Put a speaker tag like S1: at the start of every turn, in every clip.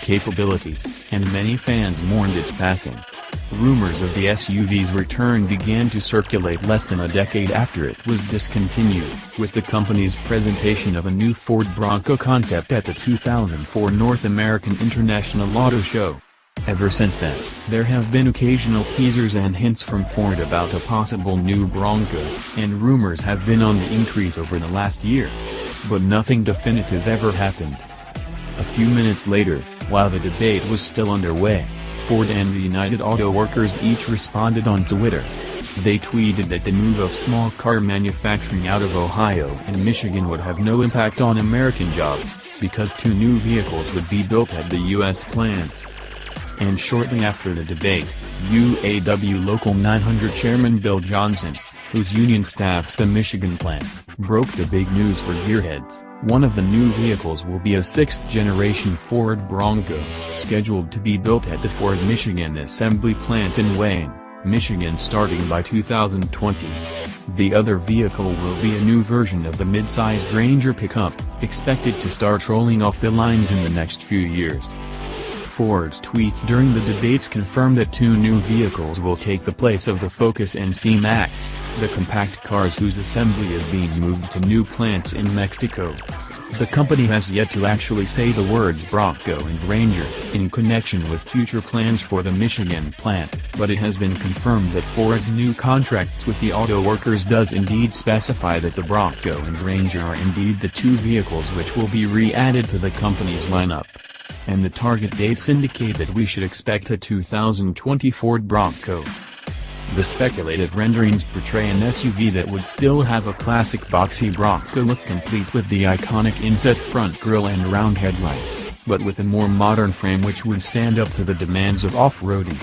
S1: capabilities, and many fans mourned its passing. Rumors of the SUV's return began to circulate less than a decade after it was discontinued, with the company's presentation of a new Ford Bronco concept at the 2004 North American International Auto Show. Ever since then, there have been occasional teasers and hints from Ford about a possible new Bronco, and rumors have been on the increase over the last year. But nothing definitive ever happened. A few minutes later, while the debate was still underway, Ford and the United Auto Workers each responded on Twitter. They tweeted that the move of small car manufacturing out of Ohio and Michigan would have no impact on American jobs, because 2 new vehicles would be built at the U.S. plants. And shortly after the debate, UAW Local 900 Chairman Bill Johnson, whose union staffs the Michigan plant, broke the big news for gearheads. One of the new vehicles will be a 6th-generation Ford Bronco, scheduled to be built at the Ford Michigan assembly plant in Wayne, Michigan starting by 2020. The other vehicle will be a new version of the mid-sized Ranger pickup, expected to start rolling off the lines in the next few years. Ford's tweets during the debates confirmed that 2 new vehicles will take the place of the Focus and C-Max, the compact cars whose assembly is being moved to new plants in Mexico. The company has yet to actually say the words Bronco and Ranger in connection with future plans for the Michigan plant, but it has been confirmed that Ford's new contract with the auto workers does indeed specify that the Bronco and Ranger are indeed the 2 vehicles which will be re-added to the company's lineup. And the target dates indicate that we should expect a 2020 Ford Bronco. The speculative renderings portray an SUV that would still have a classic boxy Bronco look complete with the iconic inset front grille and round headlights, but with a more modern frame which would stand up to the demands of off-roading.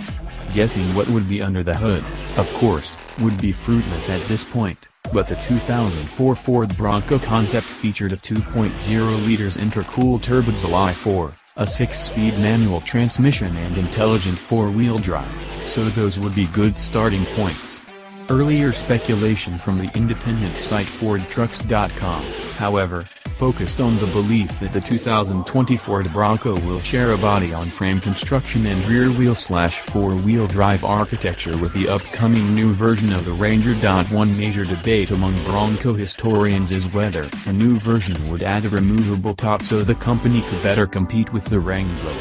S1: Guessing what would be under the hood, of course, would be fruitless at this point, but the 2004 Ford Bronco concept featured a 2.0 liters intercooled turbodiesel i4, a 6-speed manual transmission and intelligent 4-wheel drive, so those would be good starting points. Earlier speculation from the independent site FordTrucks.com, however, focused on the belief that the 2020 Ford Bronco will share a body-on-frame construction and rear-wheel/4-wheel drive architecture with the upcoming new version of the Ranger. One major debate among Bronco historians is whether a new version would add a removable top so the company could better compete with the Wrangler.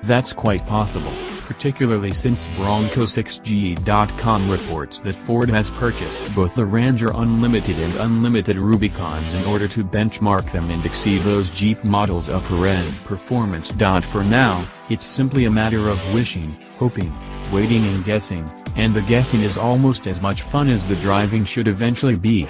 S1: That's quite possible, particularly since Bronco6G.com reports that Ford has purchased both the Ranger Unlimited and Unlimited Rubicons in order to benchmark them and exceed those Jeep models' upper-end performance. For now, it's simply a matter of wishing, hoping, waiting and guessing, and the guessing is almost as much fun as the driving should eventually be.